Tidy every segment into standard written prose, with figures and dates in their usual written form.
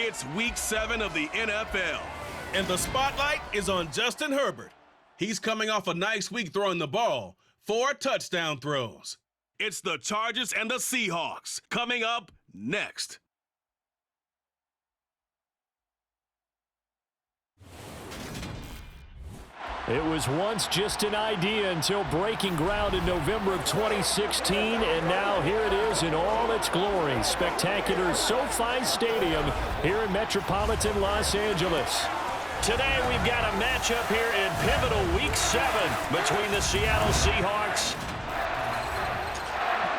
It's Week 7 of the NFL, and the spotlight is on Justin Herbert. He's coming off a nice week throwing the ball, 4 touchdown throws. It's the Chargers and the Seahawks coming up next. It was once just an idea until breaking ground in November of 2016, and now here it is in all its glory. Spectacular SoFi Stadium here in metropolitan Los Angeles. Today we've got a matchup here in pivotal Week 7 between the Seattle Seahawks.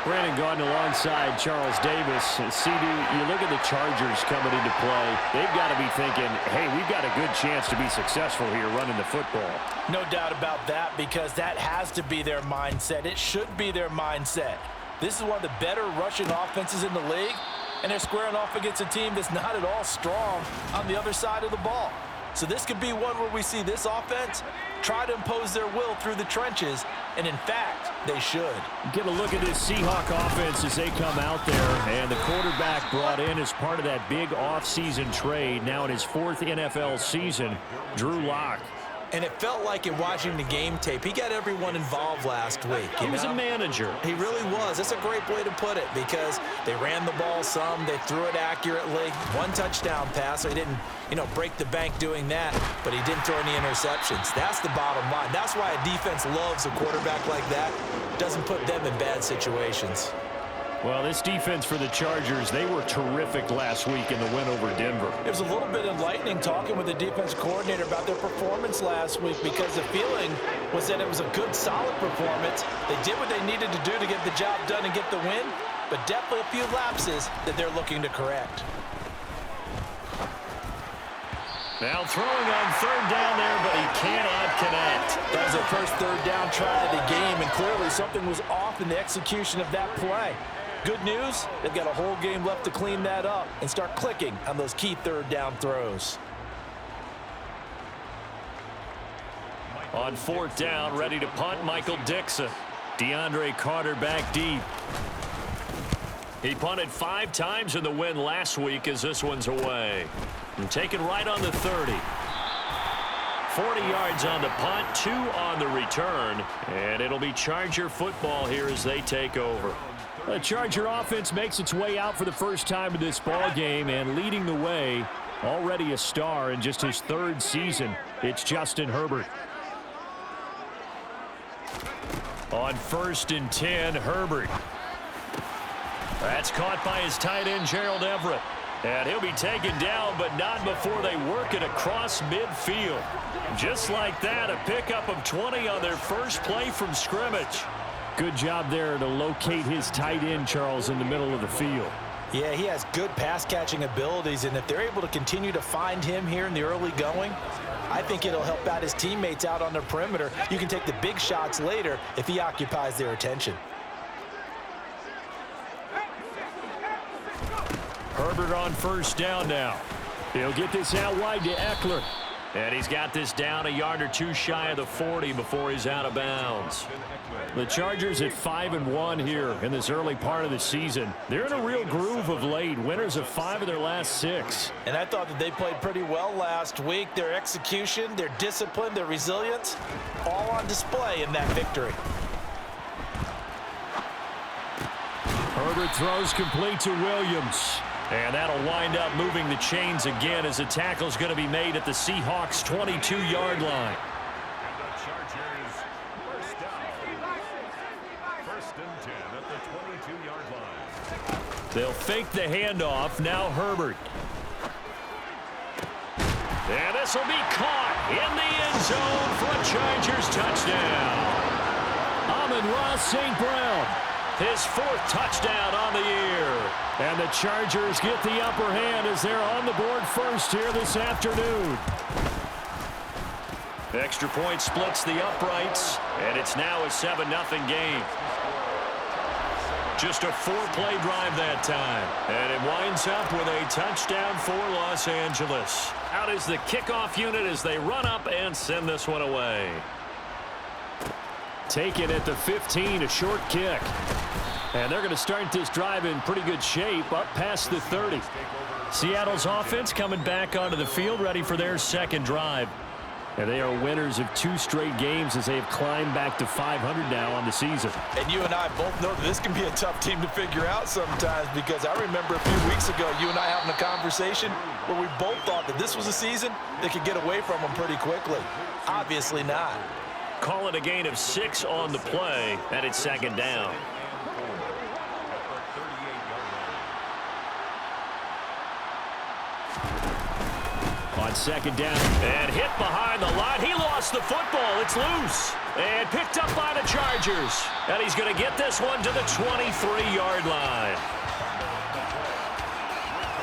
Brandon Gaudin alongside Charles Davis. CD, you look at the Chargers coming into play. They've got to be thinking, hey, we've got a good chance to be successful here running the football. No doubt about that, because that has to be their mindset. It should be their mindset. This is one of the better rushing offenses in the league, and they're squaring off against a team that's not at all strong on the other side of the ball. So this could be one where we see this offense try to impose their will through the trenches, and in fact, they should. Get a look at this Seahawk offense as they come out there, and the quarterback brought in as part of that big offseason trade, now in his 4th NFL season, Drew Lock. And it felt like in watching the game tape, he got everyone involved last week. He was a manager. He really was. That's a great way to put it, because they ran the ball some, they threw it accurately. 1 touchdown pass, so he didn't, break the bank doing that, but he didn't throw any interceptions. That's the bottom line. That's why a defense loves a quarterback like that. Doesn't put them in bad situations. Well, this defense for the Chargers, they were terrific last week in the win over Denver. It was a little bit enlightening talking with the defense coordinator about their performance last week, because the feeling was that it was a good, solid performance. They did what they needed to do to get the job done and get the win, but definitely a few lapses that they're looking to correct. Now throwing on 3rd down there, but he cannot connect. That was their first 3rd down try of the game, and clearly something was off in the execution of that play. Good news, they've got a whole game left to clean that up and start clicking on those key 3rd down throws. On 4th down, ready to punt, Michael Dixon. DeAndre Carter back deep. He punted 5 times in the win last week as this one's away. And taken right on the 30. 40 yards on the punt, 2 on the return. And it'll be Charger football here as they take over. The Charger offense makes its way out for the first time in this ball game, and leading the way, already a star in just his 3rd season, it's Justin Herbert. On 1st and 10, Herbert. That's caught by his tight end, Gerald Everett. And he'll be taken down, but not before they work it across midfield. Just like that, a pickup of 20 on their first play from scrimmage. Good job there to locate his tight end, Charles, in the middle of the field. Yeah, he has good pass-catching abilities, and if they're able to continue to find him here in the early going, I think it'll help out his teammates out on the perimeter. You can take the big shots later if he occupies their attention. Herbert on 1st down now. He'll get this out wide to Eckler. And he's got this down a yard or 2 shy of the 40 before he's out of bounds. The Chargers at 5-1 here in this early part of the season. They're in a real groove of late. Winners of 5 of their last 6. And I thought that they played pretty well last week. Their execution, their discipline, their resilience, all on display in that victory. Herbert throws complete to Williams. And that'll wind up moving the chains again as the tackle's going to be made at the Seahawks' 22-yard line. They'll fake the handoff. Now Herbert. And this will be caught in the end zone for a Chargers touchdown. Amon-Ra St. Brown. His 4th touchdown on the year. And the Chargers get the upper hand as they're on the board first here this afternoon. Extra point splits the uprights, and it's now a 7-0 game. Just a 4-play drive that time. And it winds up with a touchdown for Los Angeles. Out is the kickoff unit as they run up and send this one away. Taken at the 15, a short kick. And they're going to start this drive in pretty good shape, up past the 30. Seattle's offense coming back onto the field, ready for their second drive. And they are winners of 2 straight games as they have climbed back to 500 now on the season. And you and I both know that this can be a tough team to figure out sometimes, because I remember a few weeks ago you and I having a conversation where we both thought that this was a season they could get away from them pretty quickly. Obviously not. Call it a gain of 6 on the play, and it's second down. On second down, and hit behind the line. He lost the football. It's loose. And picked up by the Chargers. And he's going to get this one to the 23-yard line.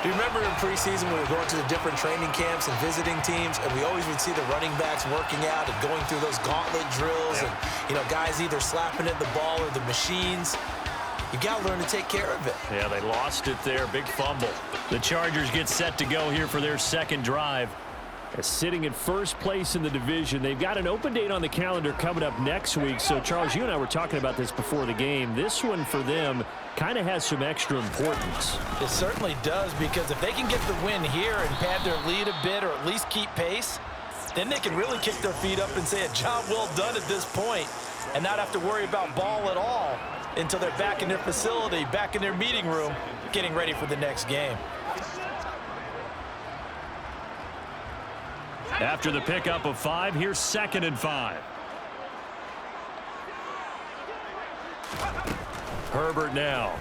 Do you remember in preseason when we were going to the different training camps and visiting teams, and we always would see the running backs working out and going through those gauntlet drills, and, you know, guys either slapping at the ball or the machines. You got to learn to take care of it. Yeah, they lost it there. Big fumble. The Chargers get set to go here for their second drive. Sitting in first place in the division. They've got an open date on the calendar coming up next week. So, Charles, you and I were talking about this before the game. This one for them kind of has some extra importance. It certainly does, because if they can get the win here and pad their lead a bit or at least keep pace, then they can really kick their feet up and say a job well done at this point and not have to worry about ball at all until they're back in their facility, back in their meeting room, getting ready for the next game. After the pickup of 5, here's 2nd and 5. Herbert now.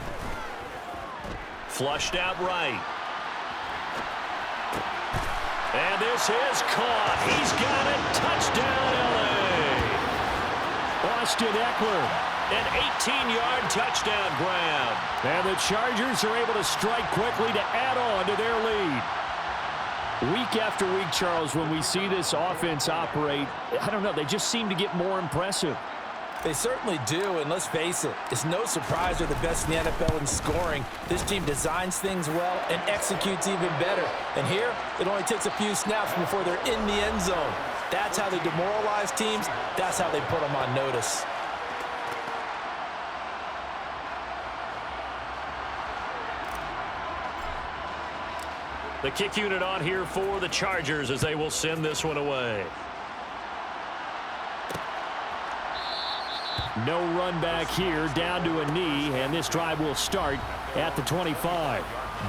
Flushed out right. And this is caught. He's got it. Touchdown, L.A. Austin Eckler. An 18-yard touchdown grab. And the Chargers are able to strike quickly to add on to their lead. Week after week, Charles, when we see this offense operate, I don't know, they just seem to get more impressive. They certainly do, and let's face it, it's no surprise they're the best in the NFL in scoring. This team designs things well and executes even better. And here, it only takes a few snaps before they're in the end zone. That's how they demoralize teams. That's how they put them on notice. The kick unit on here for the Chargers as they will send this one away. No run back here, down to a knee, and this drive will start at the 25.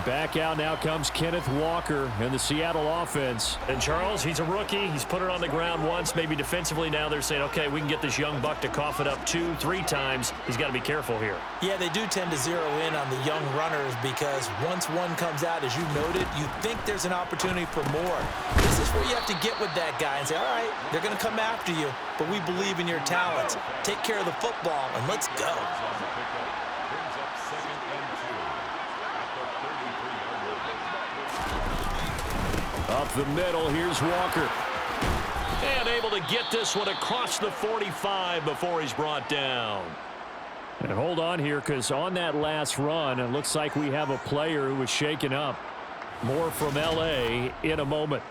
Back out now comes Kenneth Walker in the Seattle offense. And Charles, he's a rookie. He's put it on the ground once. Maybe defensively now they're saying, okay, we can get this young buck to cough it up 2, 3 times. He's got to be careful here. Yeah, they do tend to zero in on the young runners because once one comes out, as you noted, you think there's an opportunity for more. This is where you have to get with that guy and say, all right, they're going to come after you, but we believe in your talents. Take care of the football, and let's go. Up the middle, here's Walker. And able to get this one across the 45 before he's brought down. And hold on here, because on that last run, it looks like we have a player who was shaken up. More from L.A. in a moment.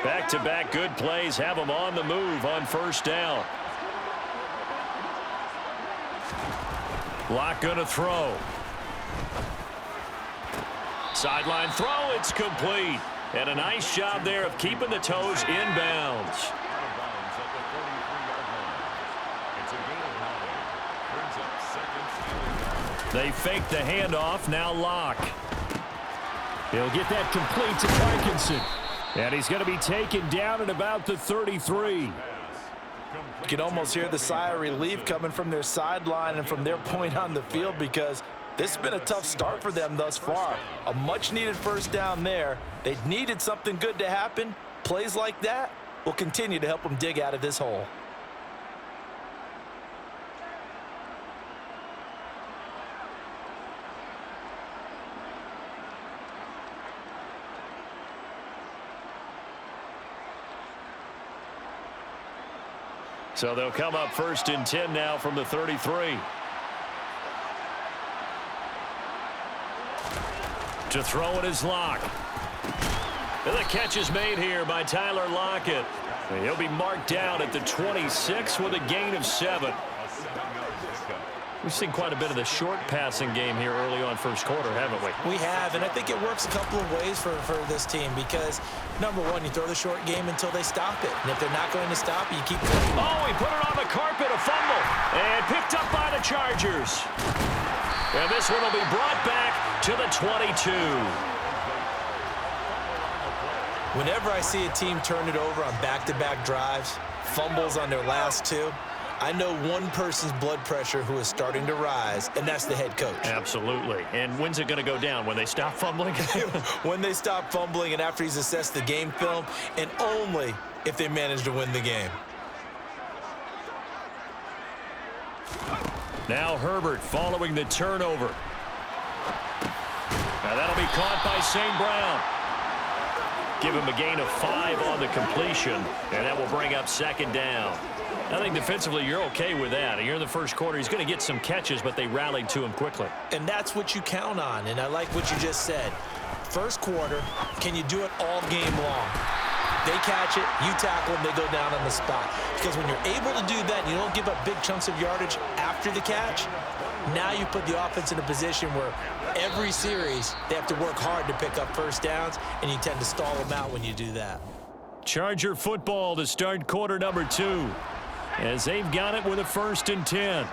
Back-to-back good plays have them on the move on first down. Locke going to throw. Sideline throw, it's complete. And a nice job there of keeping the toes inbounds. They fake the handoff, now Locke. He'll get that complete to Parkinson. And he's going to be taken down at about the 33. You can almost hear the sigh of relief coming from their sideline and from their point on the field, because this has been a tough start for them thus far. A much-needed first down there. They needed something good to happen. Plays like that will continue to help them dig out of this hole. So they'll come up 1st and 10 now from the 33. To throw it is Lock. And the catch is made here by Tyler Lockett. He'll be marked down at the 26 with a gain of 7. We've seen quite a bit of the short passing game here early on first quarter, haven't we? We have, and I think it works a couple of ways for this team because, number one, you throw the short game until they stop it. And if they're not going to stop it, you keep playing. Oh, he put it on the carpet, a fumble. And picked up by the Chargers. And this one will be brought back to the 22. Whenever I see a team turn it over on back-to-back drives, fumbles on their last two, I know one person's blood pressure who is starting to rise, and that's the head coach. Absolutely. And when's it going to go down? When they stop fumbling? When they stop fumbling and after he's assessed the game film, and only if they manage to win the game. Now Herbert following the turnover. Now that'll be caught by St. Brown. Give him a gain of 5 on the completion, and that will bring up second down. I think defensively you're okay with that. You're in the first quarter. He's going to get some catches, but they rallied to him quickly. And that's what you count on, and I like what you just said. First quarter, can you do it all game long? They catch it, you tackle them, they go down on the spot. Because when you're able to do that, you don't give up big chunks of yardage after the catch, now you put the offense in a position where every series they have to work hard to pick up first downs, and you tend to stall them out when you do that. Charger football to start quarter number 2. As they've got it with a 1st and 10.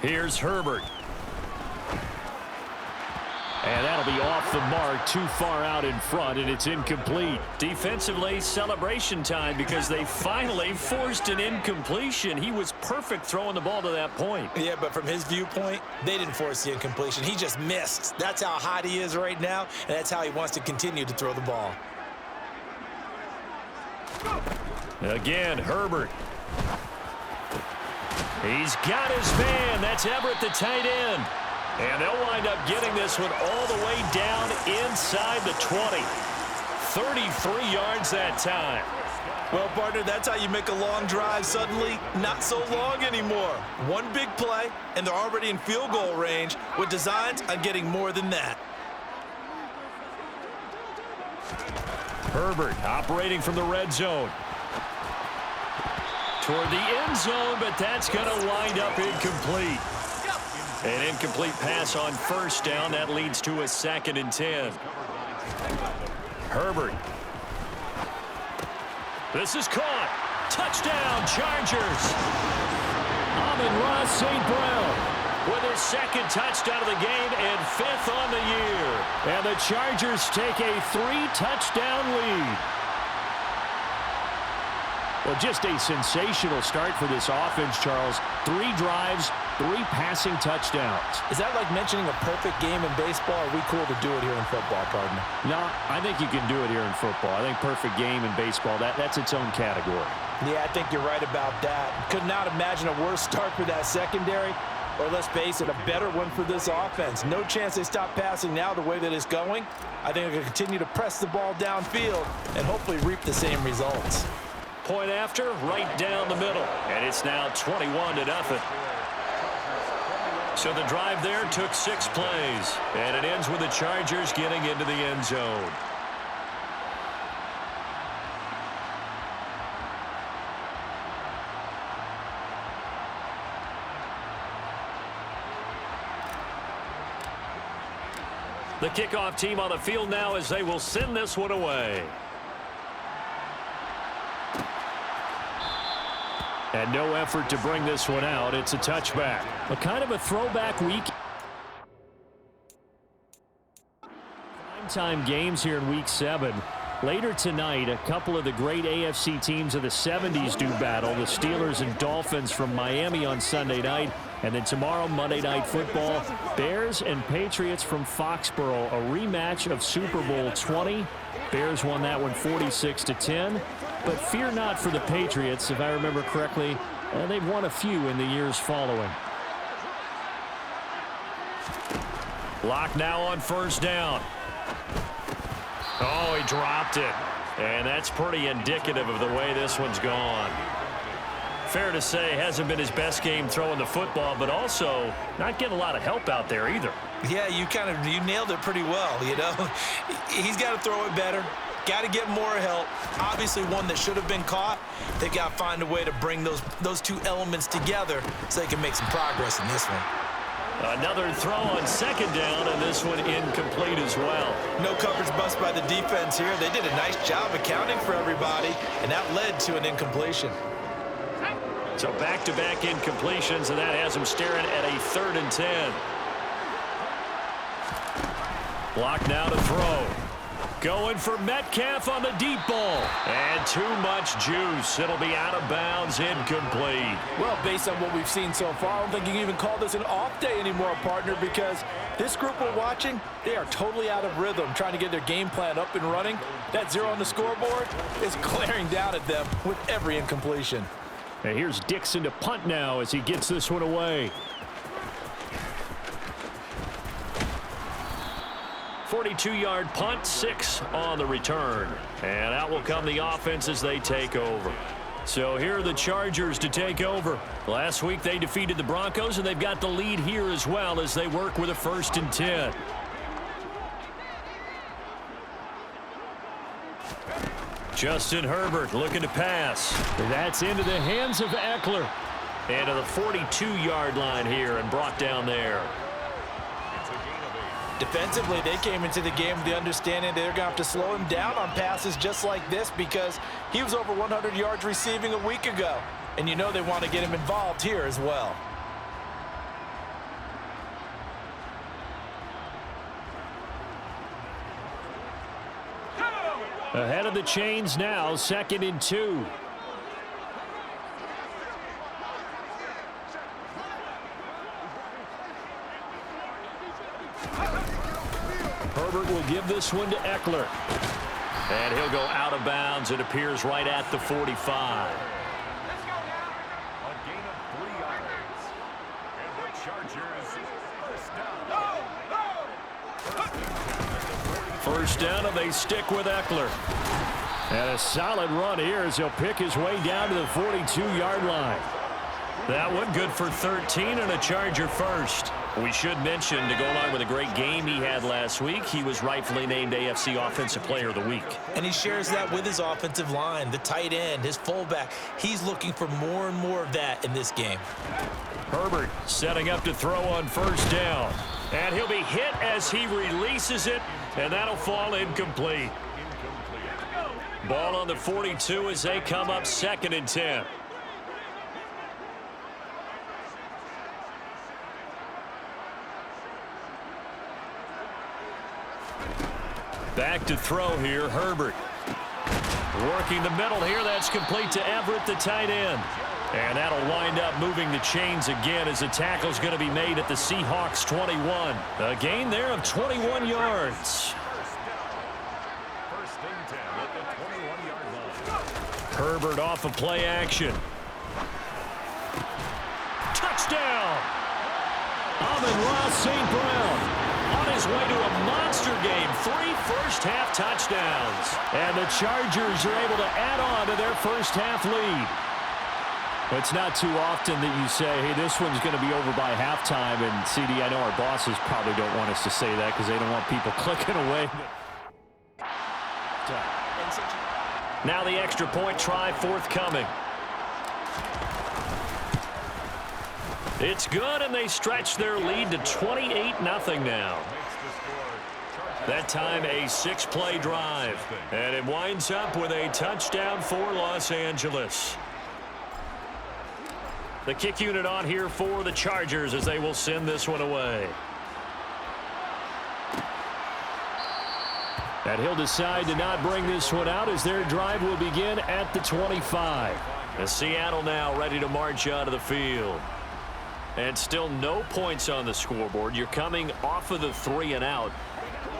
Here's Herbert. And that'll be off the mark, too far out in front, and it's incomplete. Defensively, celebration time because they finally forced an incompletion. He was perfect throwing the ball to that point. Yeah, but from his viewpoint, they didn't force the incompletion. He just missed. That's how hot he is right now, and that's how he wants to continue to throw the ball. Again, Herbert. He's got his man. That's Everett, the tight end. And they'll wind up getting this one all the way down inside the 20. 33 yards that time. Well, partner, that's how you make a long drive suddenly not so long anymore. One big play, and they're already in field goal range with designs on getting more than that. Herbert operating from the red zone. Toward the end zone, but that's going to wind up incomplete. An incomplete pass on first down. That leads to a 2nd and 10. Herbert. This is caught. Touchdown, Chargers. Amon-Ra St. Brown with his 2nd touchdown of the game and 5th on the year. And the Chargers take a 3-touchdown lead. Well, just a sensational start for this offense, Charles. 3 drives, 3 passing touchdowns. Is that like mentioning a perfect game in baseball? Or are we cool to do it here in football, partner? No, I think you can do it here in football. I think perfect game in baseball, that's its own category. Yeah, I think you're right about that. Could not imagine a worse start for that secondary, or let's face it, a better one for this offense. No chance they stop passing now the way that it's going. I think they're going to continue to press the ball downfield and hopefully reap the same results. Point after, right down the middle. And it's now 21-0. So the drive there took 6 plays. And it ends with the Chargers getting into the end zone. The kickoff team on the field now as they will send this one away. And no effort to bring this one out. It's a touchback. A kind of a throwback week. Primetime games here in Week 7. Later tonight, a couple of the great AFC teams of the 70s do battle. The Steelers and Dolphins from Miami on Sunday night. And then tomorrow, Monday Night Football, Bears and Patriots from Foxborough. A rematch of Super Bowl 20. Bears won that one 46-10. But fear not for the Patriots. If I remember correctly, they've won a few in the years following. Lock now on first down. Oh, he dropped it. And that's pretty indicative of the way this one's gone. Fair to say, hasn't been his best game throwing the football, but also not getting a lot of help out there either. Yeah, you nailed it pretty well, you know. He's got to throw it better. Got to get more help. Obviously, one that should have been caught. They got to find a way to bring those two elements together so they can make some progress in this one. Another throw on second down, and this one incomplete as well. No coverage bust by the defense here. They did a nice job accounting for everybody, and that led to an incompletion. So back-to-back incompletions, and that has him staring at a 3rd and 10. Block now to throw. Going for Metcalf on the deep ball. And too much juice. It'll be out of bounds, incomplete. Well, based on what we've seen so far, I don't think you can even call this an off day anymore, partner, because this group we're watching, they are totally out of rhythm, trying to get their game plan up and running. That 0 on the scoreboard is glaring down at them with every incompletion. And here's Dixon to punt now as he gets this one away. 42-yard punt, 6 on the return. And out will come the offense as they take over. So here are the Chargers to take over. Last week they defeated the Broncos, and they've got the lead here as well as they work with a 1st and 10. Justin Herbert looking to pass. That's into the hands of Eckler. And to the 42-yard line here and brought down there. Defensively, they came into the game with the understanding they're going to have to slow him down on passes just like this because he was over 100 yards receiving a week ago. And you know they want to get him involved here as well. Ahead of the chains now, 2nd and 2. Herbert will give this one to Eckler. And he'll go out of bounds. It appears right at the 45. First down, and they stick with Eckler. And a solid run here as he'll pick his way down to the 42-yard line. That one good for 13 and a Charger first. We should mention, to go along with a great game he had last week, he was rightfully named AFC Offensive Player of the Week. And he shares that with his offensive line, the tight end, his fullback. He's looking for more and more of that in this game. Herbert setting up to throw on 1st down. And he'll be hit as he releases it, and that'll fall incomplete. Ball on the 42 as they come up 2nd and 10. Back to throw here, Herbert. Working the middle here, that's complete to Everett, the tight end. And that'll wind up moving the chains again as the tackle's going to be made at the Seahawks 21. A gain there of 21 yards. Herbert off of play action. Touchdown! Amon-Ra St. Brown on his way to a monster game. 3 first-half touchdowns. And the Chargers are able to add on to their first-half lead. It's not too often that you say, hey, this one's going to be over by halftime. And, CD, I know our bosses probably don't want us to say that because they don't want people clicking away. Now the extra point try forthcoming. It's good, and they stretch their lead to 28-0 now. That time a 6-play drive. And it winds up with a touchdown for Los Angeles. The kick unit on here for the Chargers as they will send this one away. And he'll decide to not bring this one out as their drive will begin at the 25. And Seattle now ready to march out of the field. And still no points on the scoreboard. You're coming off of the 3 and out.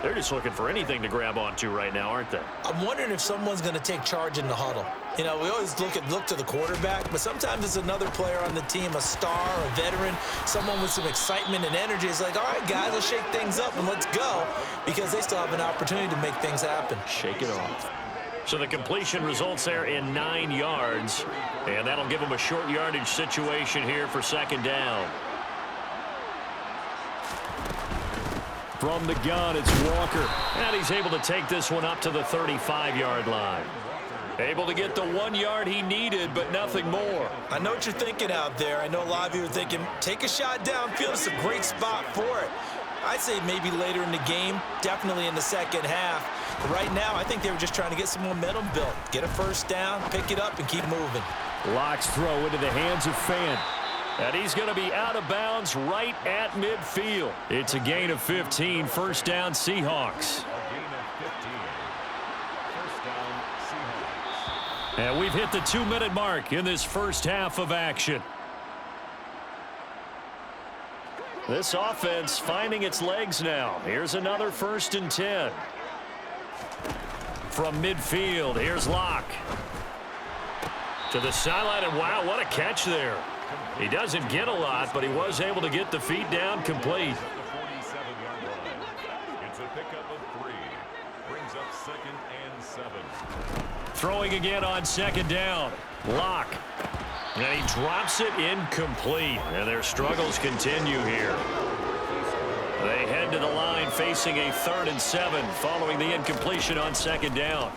They're just looking for anything to grab onto right now, aren't they? I'm wondering if someone's going to take charge in the huddle. You know, we always look to the quarterback, but sometimes it's another player on the team, a star, a veteran, someone with some excitement and energy. It's like, all right, guys, let's shake things up and let's go, because they still have an opportunity to make things happen. Shake it off. So the completion results there in 9 yards. And that'll give them a short yardage situation here for second down. From the gun, it's Walker. And he's able to take this one up to the 35-yard line. Able to get the 1 yard he needed, but nothing more. I know what you're thinking out there. I know a lot of you are thinking, take a shot downfield. It's a great spot for it. I'd say maybe later in the game, definitely in the second half. But right now, I think they were just trying to get some momentum built. Get a first down, pick it up, and keep moving. Locke's throw into the hands of Fan. And he's going to be out of bounds right at midfield. It's a gain of 15, first down Seahawks. And we've hit the 2-minute mark in this first half of action. This offense finding its legs now. Here's another 1st and 10. From midfield, here's Locke. To the sideline, and wow, what a catch there. He doesn't get a lot, but he was able to get the feet down complete. It's a pickup of 3. Brings up 2nd and 7. Throwing again on second down. Locke. And he drops it incomplete. And their struggles continue here. They head to the line facing a 3rd and 7 following the incompletion on second down.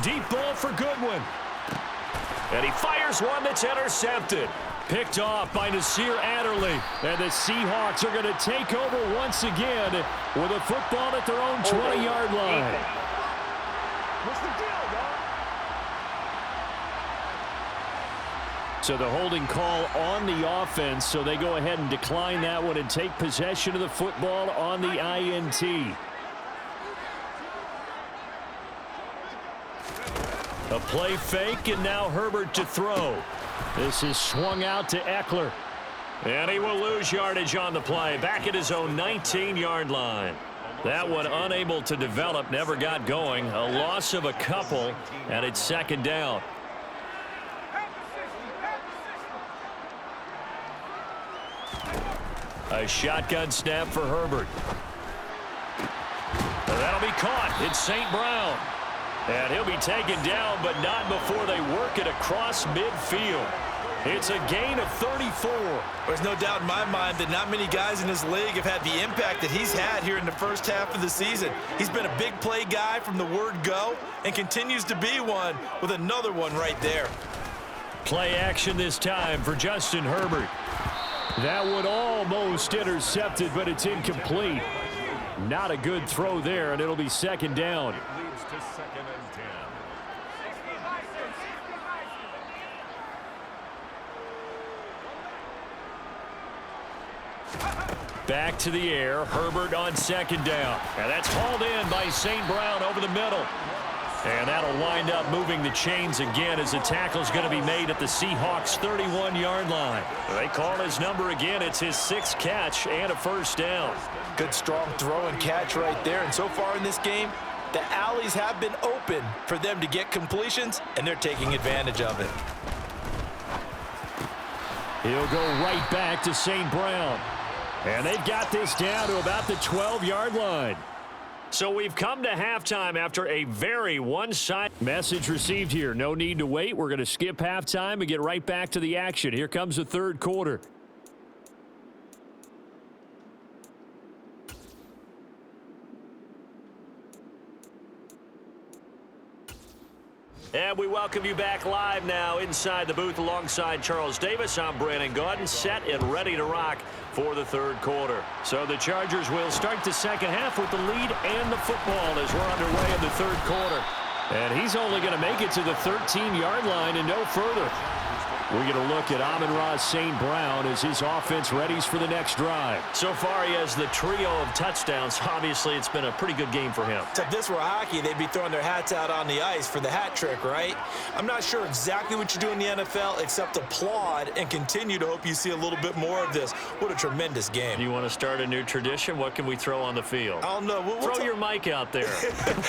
Deep ball for Goodwin. And he fires one that's intercepted. Picked off by Nasir Adderley. And the Seahawks are going to take over once again with a football at their own 20-yard line. What's the deal, dog? So the holding call on the offense, so they go ahead and decline that one and take possession of the football on the INT. A play fake, and now Herbert to throw. This is swung out to Eckler. And he will lose yardage on the play, back at his own 19-yard line. That one unable to develop, never got going. A loss of a couple, and it's second down. A shotgun snap for Herbert. That'll be caught. It's St. Brown. And he'll be taken down, but not before they work it across midfield. It's a gain of 34. There's no doubt in my mind that not many guys in this league have had the impact that he's had here in the first half of the season. He's been a big play guy from the word go and continues to be one with another one right there. Play action this time for Justin Herbert. That one almost intercepted, but it's incomplete. Not a good throw there, and it'll be second down. Leads to 2nd and 10. Back to the air. Herbert on second down. And that's hauled in by St. Brown over the middle. And that'll wind up moving the chains again as the tackle's going to be made at the Seahawks' 31-yard line. They call his number again. It's his 6th catch and a first down. Good, strong throw and catch right there. And so far in this game, the alleys have been open for them to get completions, and they're taking advantage of it. He'll go right back to St. Brown. And they've got this down to about the 12-yard line. So we've come to halftime after a very one-sided message received here. No need to wait. We're going to skip halftime and get right back to the action. Here comes the third quarter. And we welcome you back live now inside the booth alongside Charles Davis. I'm Brandon Gaudin, set and ready to rock for the third quarter. So the Chargers will start the second half with the lead and the football as we're underway in the third quarter. And he's only going to make it to the 13-yard line and no further. We're going to look at Amon-Ra St. Brown as his offense readies for the next drive. So far, he has the trio of touchdowns. Obviously, it's been a pretty good game for him. If this were hockey, they'd be throwing their hats out on the ice for the hat trick, right? I'm not sure exactly what you do in the NFL except applaud and continue to hope you see a little bit more of this. What a tremendous game. You want to start a new tradition? What can we throw on the field? I don't know. Throw your mic out there.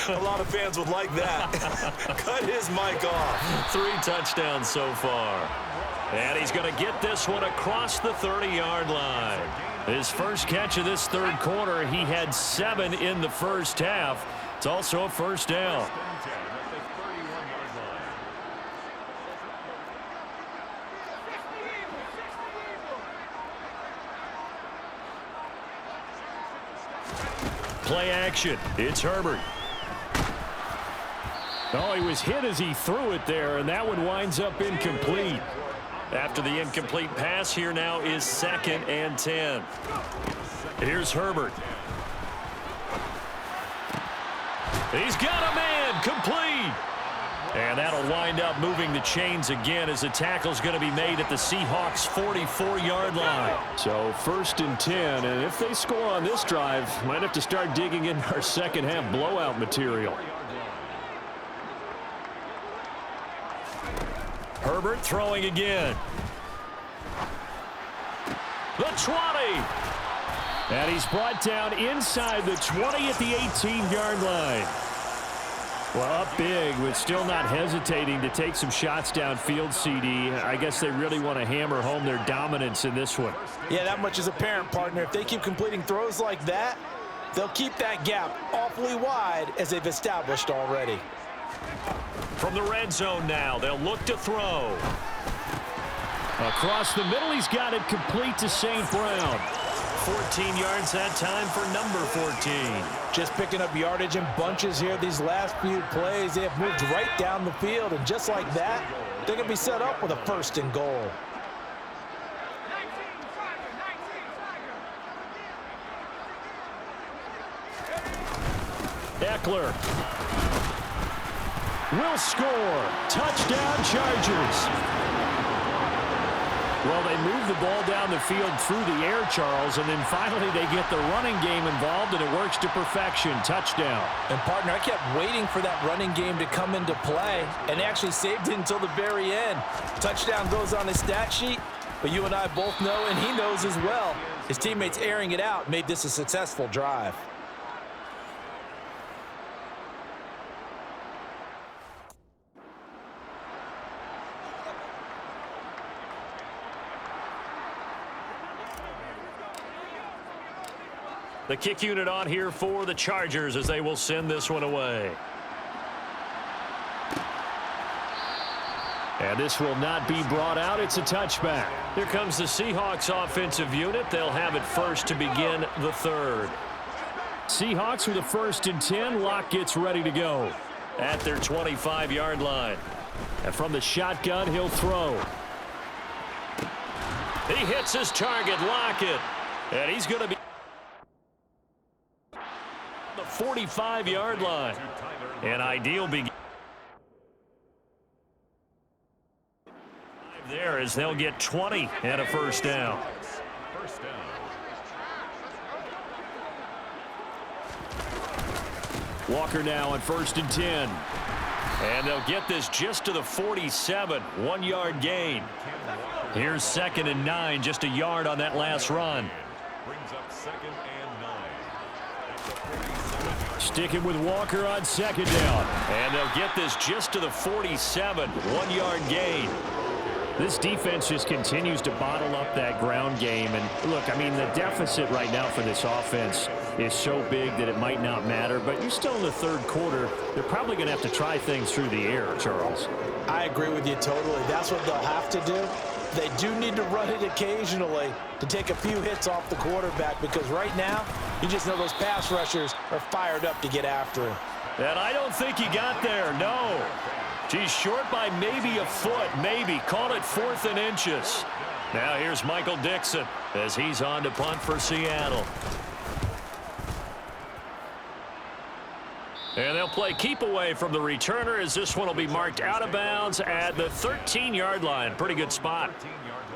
A lot of fans would like that. Cut his mic off. 3 touchdowns so far. And he's going to get this one across the 30-yard line. His first catch of this third quarter, he had 7 in the first half. It's also a first down. First and 10 at the 31-yard line. Play action. It's Herbert. Oh, he was hit as he threw it there, and that one winds up incomplete. After the incomplete pass, here now is 2nd and 10. Here's Herbert. He's got a man, complete. And that'll wind up moving the chains again as the tackle's going to be made at the Seahawks' 44-yard line. So 1st and 10, and if they score on this drive, might have to start digging in our second-half blowout material. Herbert throwing again. The 20. And he's brought down inside the 20 at the 18-yard line. Well, up big, but still not hesitating to take some shots downfield, CD. I guess they really want to hammer home their dominance in this one. Yeah, that much is apparent, partner. If they keep completing throws like that, they'll keep that gap awfully wide as they've established already. From the red zone now, they'll look to throw. Across the middle, he's got it complete to St. Brown. 14 yards that time for number 14. Just picking up yardage in bunches here these last few plays. They have moved right down the field, and just like that, they're going to be set up with a 1st and goal. Eckler will score. Touchdown, Chargers. Well, they move the ball down the field through the air, Charles, and then finally they get the running game involved, and it works to perfection. Touchdown. And, partner, I kept waiting for that running game to come into play, and they actually saved it until the very end. Touchdown goes on his stat sheet, but you and I both know, and he knows as well, his teammates airing it out made this a successful drive. The kick unit on here for the Chargers as they will send this one away. And this will not be brought out. It's a touchback. Here comes the Seahawks offensive unit. They'll have it first to begin the 3rd. Seahawks with a 1st and 10. Locke gets ready to go at their 25-yard line. And from the shotgun, he'll throw. He hits his target, Lockett. And he's going to be the 45-yard line. An ideal begin there as they'll get 20 and a 1st down. First down. Walker now on 1st and 10. And they'll get this just to the 47. 1-yard gain. Here's 2nd and 9. Just a yard on that last run. Brings up 2nd and 9. Sticking with Walker on 2nd down. And they'll get this just to the 47. 1-yard gain. This defense just continues to bottle up that ground game. And look, I mean, the deficit right now for this offense is so big that it might not matter. But you're still in the 3rd quarter. They're probably going to have to try things through the air, Charles. I agree with you totally. That's what they'll have to do. They do need to run it occasionally to take a few hits off the quarterback, because right now, you just know those pass rushers are fired up to get after him. And I don't think he got there, no. He's short by maybe a foot, maybe. Call it 4th and inches. Now here's Michael Dixon as he's on to punt for Seattle. And they'll play keep away from the returner as this one will be marked out of bounds at the 13-yard line. Pretty good spot.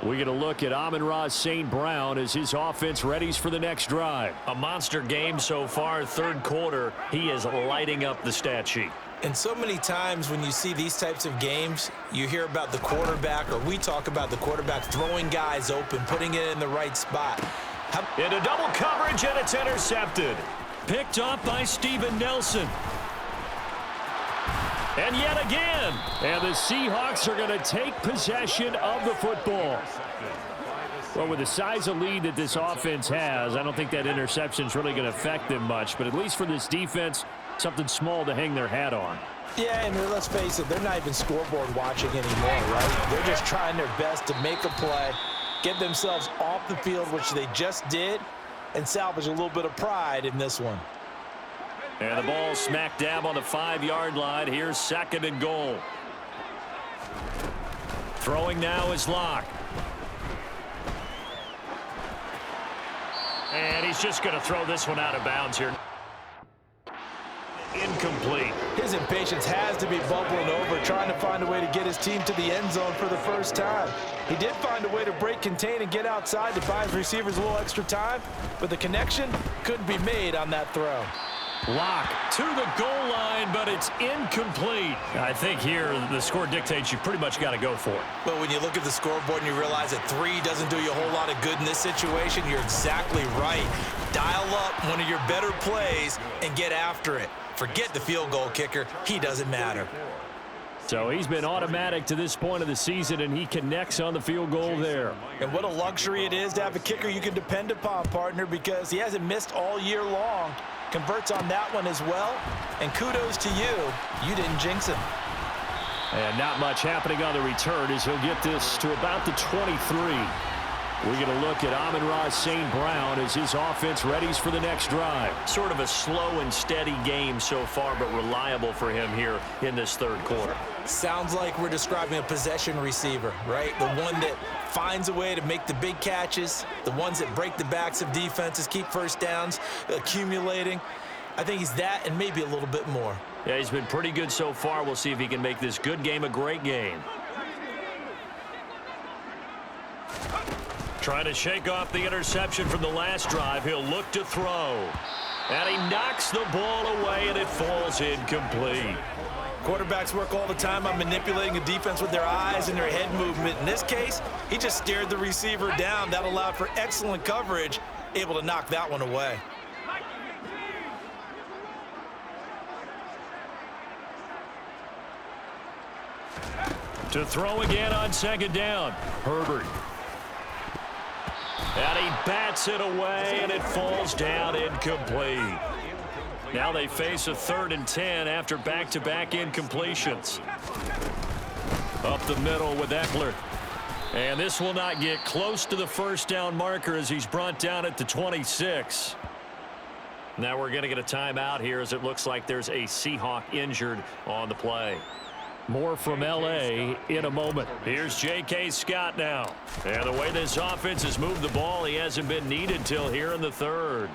We get a look at Amon-Ra St. Brown as his offense readies for the next drive. A monster game so far, 3rd quarter. He is lighting up the stat sheet. And so many times when you see these types of games, you hear about the quarterback, or we talk about the quarterback throwing guys open, putting it in the right spot. Into double coverage, and it's intercepted. Picked off by Steven Nelson. And yet again. And the Seahawks are going to take possession of the football. Well, with the size of lead that this offense has, I don't think that interception is really going to affect them much. But at least for this defense, Something small to hang their hat on. Yeah, and let's face it, they're not even scoreboard watching anymore, right? They're just trying their best to make a play, get themselves off the field, which they just did, and salvage a little bit of pride in this one. And the ball smack dab on the 5-yard line. Here's 2nd and goal. Throwing now is Locke. And he's just going to throw this one out of bounds here. Incomplete. His impatience has to be bubbling over, trying to find a way to get his team to the end zone for the first time. He did find a way to break, contain, and get outside to buy his receivers a little extra time, but the connection couldn't be made on that throw. Locke to the goal line, but it's incomplete. I think here the score dictates you pretty much got to go for it. But when you look at the scoreboard and you realize that 3 doesn't do you a whole lot of good in this situation, you're exactly right. Dial up one of your better plays and get after it. Forget the field goal kicker. He doesn't matter. So he's been automatic to this point of the season, and he connects on the field goal there. And what a luxury it is to have a kicker you can depend upon, partner, because he hasn't missed all year long. Converts on that one as well. And kudos to you. You didn't jinx him. And not much happening on the return as he'll get this to about the 23. We're going to look at Amon-Ra St. Brown as his offense readies for the next drive. Sort of a slow and steady game so far, but reliable for him here in this 3rd quarter. Sounds like we're describing a possession receiver, right? The one that finds a way to make the big catches, the ones that break the backs of defenses, keep first downs, accumulating. I think he's that and maybe a little bit more. Yeah, he's been pretty good so far. We'll see if he can make this good game a great game. Trying to shake off the interception from the last drive. He'll look to throw. And he knocks the ball away, and it falls incomplete. Quarterbacks work all the time on manipulating a defense with their eyes and their head movement. In this case, he just stared the receiver down. That allowed for excellent coverage, able to knock that one away. To throw again on 2nd down. Herbert. And he bats it away, and it falls down incomplete. Now they face a 3rd and 10 after back-to-back incompletions. Up the middle with Eckler. And this will not get close to the first down marker as he's brought down at the 26. Now we're going to get a timeout here as it looks like there's a Seahawk injured on the play. More from L.A. in a moment. Here's J.K. Scott now. And the way this offense has moved the ball, he hasn't been needed till here in the 3rd.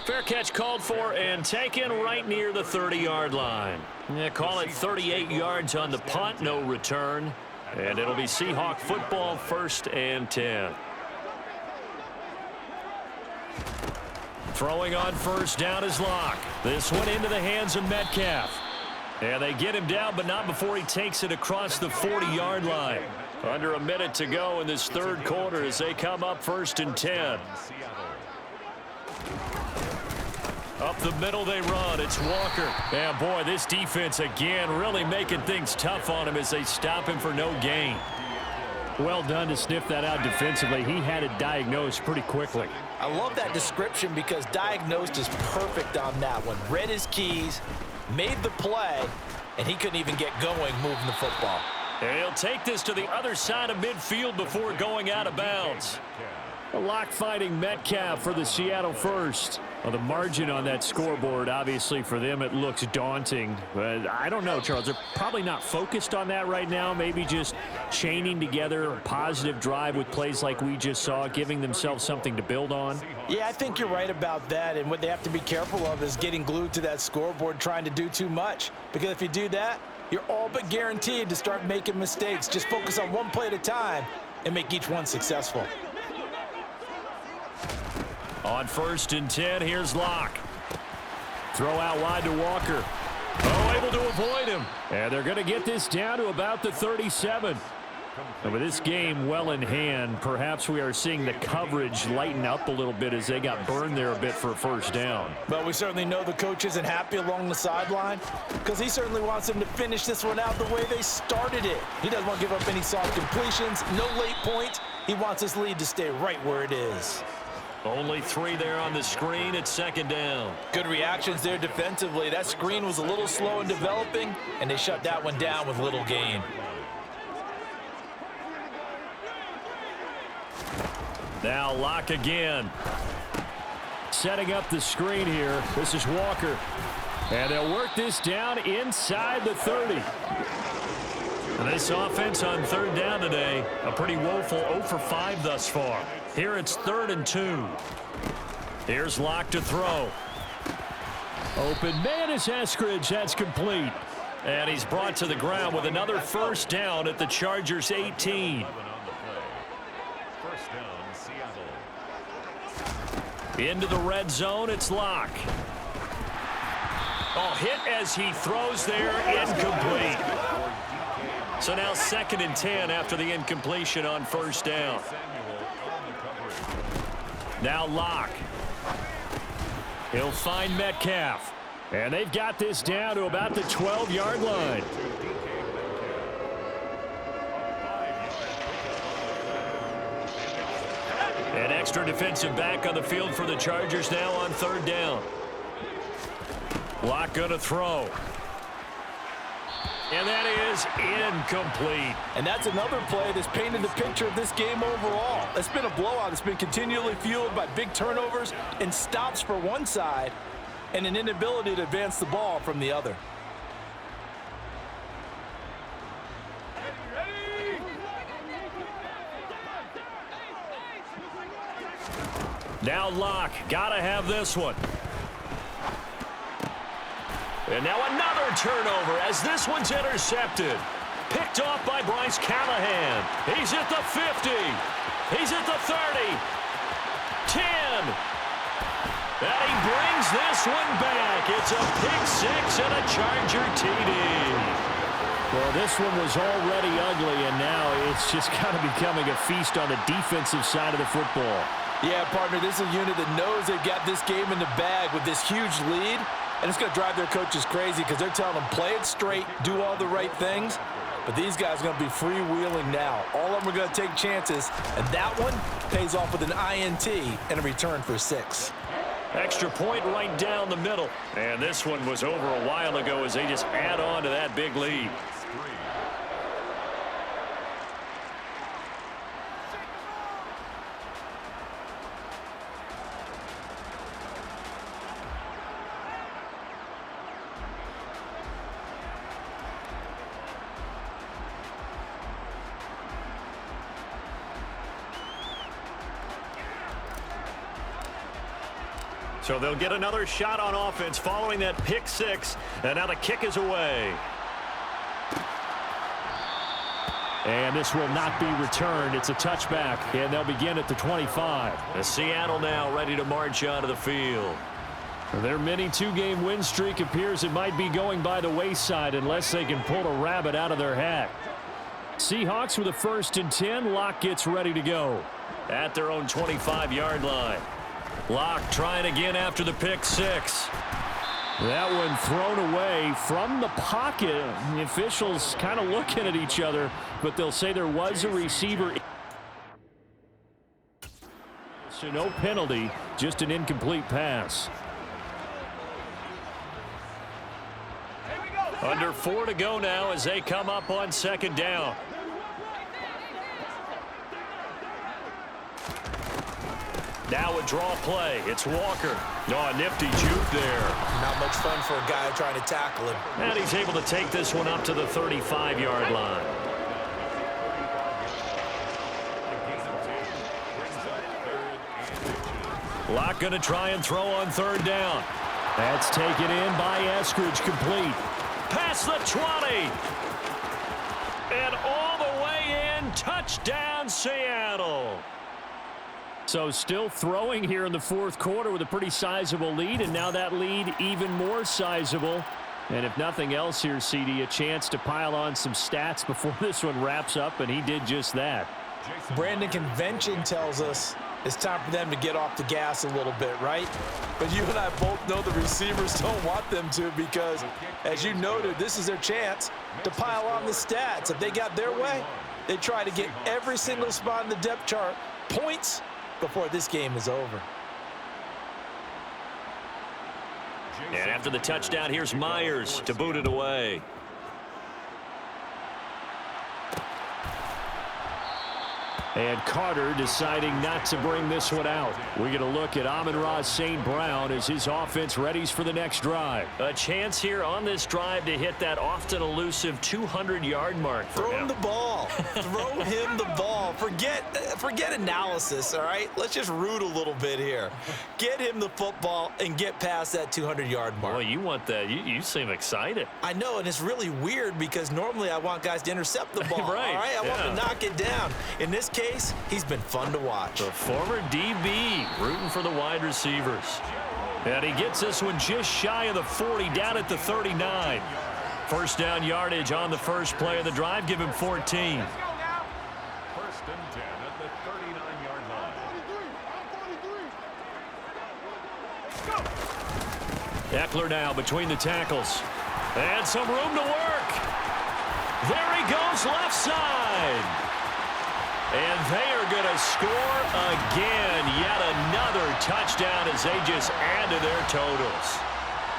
Fair catch called for and taken right near the 30-yard line. Yeah, call it 38 yards on the punt, no return. And it'll be Seahawk football, 1st and 10. Throwing on 1st down is Locke. This one into the hands of Metcalf. And they get him down, but not before he takes it across the 40-yard line. Under a minute to go in this 3rd quarter as they come up 1st and 10. Up the middle they run. It's Walker. And, boy, this defense again really making things tough on him as they stop him for no gain. Well done to sniff that out defensively. He had it diagnosed pretty quickly. I love that description because diagnosed is perfect on that one. Read his keys, made the play, and he couldn't even get going moving the football. And he'll take this to the other side of midfield before going out of bounds. A lock fighting Metcalf for the Seattle first. Well, the margin on that scoreboard, obviously for them, it looks daunting. But I don't know, Charles. They're probably not focused on that right now. Maybe just chaining together a positive drive with plays like we just saw, giving themselves something to build on. Yeah, I think you're right about that. And what they have to be careful of is getting glued to that scoreboard trying to do too much. Because if you do that, you're all but guaranteed to start making mistakes. Just focus on one play at a time and make each one successful. On 1st and 10, here's Locke. Throw out wide to Walker. Oh, able to avoid him. And they're going to get this down to about the 37. And with this game well in hand, perhaps we are seeing the coverage lighten up a little bit as they got burned there a bit for a 1st down. But we certainly know the coach isn't happy along the sideline because he certainly wants them to finish this one out the way they started it. He doesn't want to give up any soft completions, no late points. He wants this lead to stay right where it is. Only 3 there on the screen at second down. Good reactions there defensively. That screen was a little slow in developing, and they shut that one down with little gain. Now Locke again. Setting up the screen here. This is Walker. And they'll work this down inside the 30. And this offense on third down today, a pretty woeful 0 for 5 thus far. Here it's 3rd and 2. Here's Locke to throw. Open man is Eskridge. That's complete. And he's brought to the ground with another first down at the Chargers' 18. First down, Seattle. Into the red zone, it's Locke. Oh, hit as he throws there, incomplete. So now 2nd and 10 after the incompletion on first down. Now Locke. He'll find Metcalf. And they've got this down to about the 12-yard line. An extra defensive back on the field for the Chargers now on third down. Locke going to throw. And that is incomplete. And that's another play that's painted the picture of this game overall. It's been a blowout. It's been continually fueled by big turnovers and stops for one side and an inability to advance the ball from the other. Now Locke, gotta have this one. And now another turnover as this one's intercepted. Picked off by Bryce Callahan. He's at the 50. He's at the 30. 10. And he brings this one back. It's a pick 6 and a Charger TD. Well, this one was already ugly, and now it's just kind of becoming a feast on the defensive side of the football. Yeah, partner, this is a unit that knows they've got this game in the bag with this huge lead, and it's going to drive their coaches crazy because they're telling them play it straight, do all the right things. But these guys are going to be freewheeling now. All of them are going to take chances, and that one pays off with an INT and a return for 6. Extra point right down the middle. And this one was over a while ago as they just add on to that big lead. So they'll get another shot on offense following that pick 6. And now the kick is away. And this will not be returned. It's a touchback, and they'll begin at the 25. The Seattle now ready to march onto the field. Their mini 2-game win streak appears it might be going by the wayside unless they can pull a rabbit out of their hat. Seahawks with a 1st and 10. Locke gets ready to go at their own 25-yard line. Locke trying again after the pick 6. That one thrown away from the pocket. The officials kind of looking at each other, but they'll say there was a receiver. So no penalty, just an incomplete pass. Under 4 to go now as they come up on 2nd down. Now a draw play. It's Walker. Oh, a nifty juke there. Not much fun for a guy trying to tackle him. And he's able to take this one up to the 35-yard line. Locke going to try and throw on 3rd down. That's taken in by Eskridge, complete. Past the 20. And all the way in. Touchdown, Seattle. So still throwing here in the 4th quarter with a pretty sizable lead, and now that lead even more sizable. And if nothing else here, CD, a chance to pile on some stats before this one wraps up, and he did just that. Brandon, convention tells us it's time for them to get off the gas a little bit, right? But you and I both know the receivers don't want them to because, as you noted, this is their chance to pile on the stats. If they got their way, they try to get every single spot in the depth chart points before this game is over. And after the touchdown, here's Myers to boot it away. And Carter deciding not to bring this one out. We get a look at Amon-Ra St. Brown as his offense readies for the next drive. A chance here on this drive to hit that often elusive 200-yard mark for him. Throw him the ball. Throw him the ball. Forget analysis, all right? Let's just root a little bit here. Get him the football and get past that 200-yard mark. Boy, you want that. You seem excited. I know, and it's really weird because normally I want guys to intercept the ball, right, all right? I want to knock it down. In this case, he's been fun to watch. The former DB rooting for the wide receivers. And he gets this one just shy of the 40, down at the 39. First down yardage on the first play of the drive. Give him 14. First and 10 at the 39-yard line. Eckler now between the tackles. And some room to work. There he goes, left side. And they are going to score again. Yet another touchdown as they just add to their totals.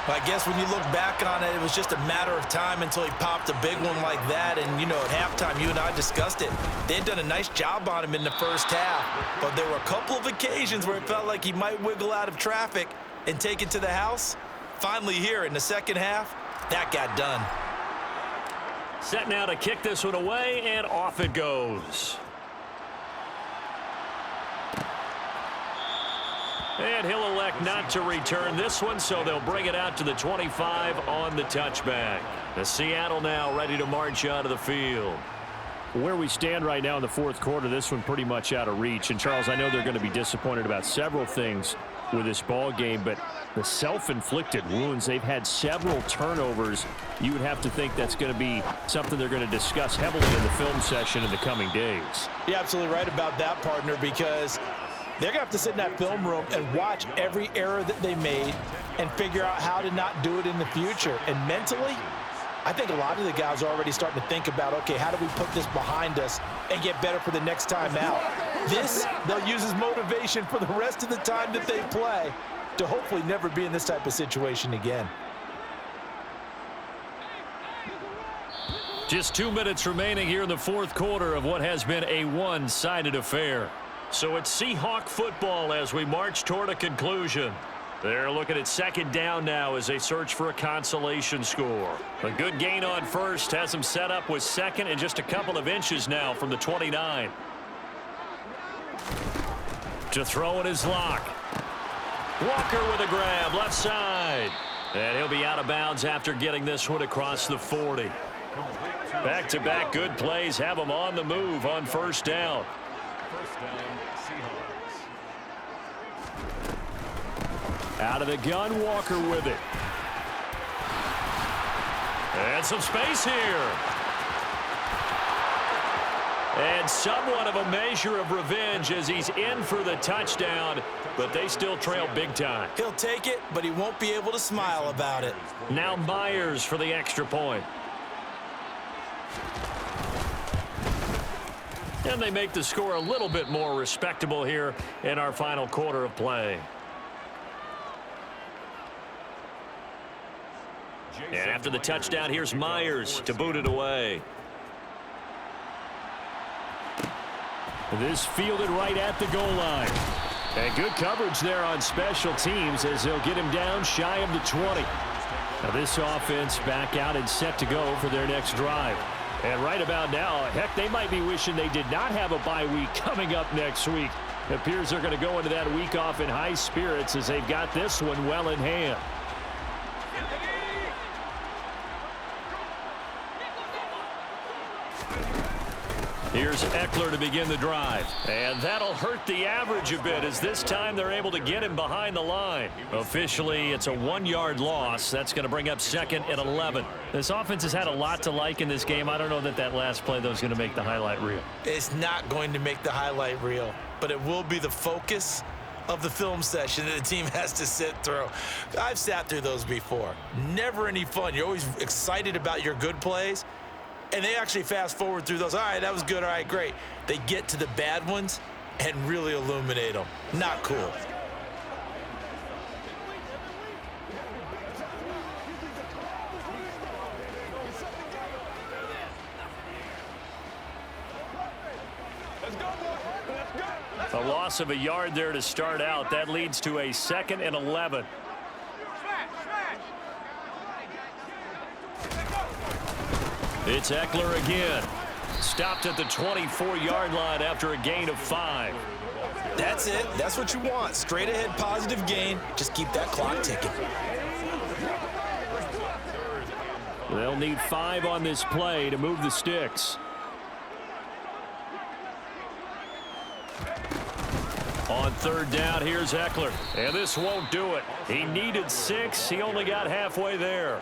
I guess when you look back on it, it was just a matter of time until he popped a big one like that. And, you know, at halftime, you and I discussed it. They had done a nice job on him in the first half. But there were a couple of occasions where it felt like he might wiggle out of traffic and take it to the house. Finally here in the second half, that got done. Set now to kick this one away, and off it goes. And he'll elect not to return this one, so they'll bring it out to the 25 on the touchback. The Seattle now ready to march out of the field. Where we stand right now in the fourth quarter, this one pretty much out of reach. And, Charles, I know they're going to be disappointed about several things with this ball game, but the self-inflicted wounds, they've had several turnovers. You would have to think that's going to be something they're going to discuss heavily in the film session in the coming days. You're absolutely right about that, partner, because they're going to have to sit in that film room and watch every error that they made and figure out how to not do it in the future. And mentally, I think a lot of the guys are already starting to think about, okay, how do we put this behind us and get better for the next time out? This, they'll use as motivation for the rest of the time that they play to hopefully never be in this type of situation again. Just 2 minutes remaining here in the fourth quarter of what has been a one-sided affair. So it's Seahawk football as we march toward a conclusion. They're looking at second down now as they search for a consolation score. A good gain on first has them set up with second and just a couple of inches now from the 29. To throw in his lock. Walker with a grab, left side. And he'll be out of bounds after getting this one across the 40. Back-to-back good plays have them on the move on first down. First down, Seahawks. Out of the gun, Walker with it. And some space here. And somewhat of a measure of revenge as he's in for the touchdown, but they still trail big time. He'll take it, but he won't be able to smile about it. Now Myers for the extra point. And they make the score a little bit more respectable here in our final quarter of play. And after the touchdown, here's Myers to boot it away. This fielded right at the goal line. And good coverage there on special teams as they'll get him down shy of the 20. Now this offense back out and set to go for their next drive. And right about now, heck, they might be wishing they did not have a bye week coming up next week. It appears they're going to go into that week off in high spirits as they've got this one well in hand. Here's Eckler to begin the drive. And that'll hurt the average a bit as this time they're able to get him behind the line. Officially, it's a 1-yard loss. That's going to bring up second and 11. This offense has had a lot to like in this game. I don't know that last play, though, is going to make the highlight reel. It's not going to make the highlight reel, but it will be the focus of the film session that the team has to sit through. I've sat through those before. Never any fun. You're always excited about your good plays. And they actually fast forward through those. All right, that was good. All right, great. They get to the bad ones, and really illuminate them. Not cool. A loss of a yard there to start out. That leads to a 2nd and 11. It's Eckler again. Stopped at the 24-yard line after a gain of 5. That's it. That's what you want. Straight ahead positive gain. Just keep that clock ticking. They'll need 5 on this play to move the sticks. On 3rd down, here's Eckler. And this won't do it. He needed 6. He only got halfway there.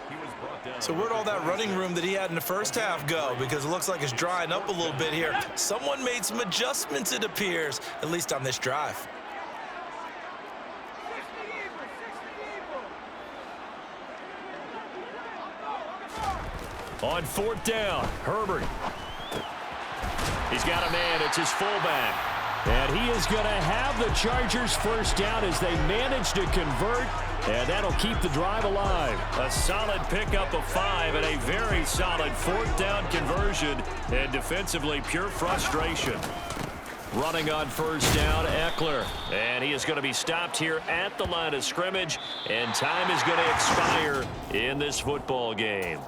So where'd all that running room that he had in the first half go? Because it looks like it's drying up a little bit here. Someone made some adjustments, it appears, at least on this drive. On 4th down, Herbert. He's got a man. It's his fullback. And he is going to have the Chargers first down as they manage to convert, and that'll keep the drive alive. A solid pickup of 5 and a very solid 4th down conversion, and defensively pure frustration. Running on 1st down, Eckler, and he is going to be stopped here at the line of scrimmage, and time is going to expire in this football game.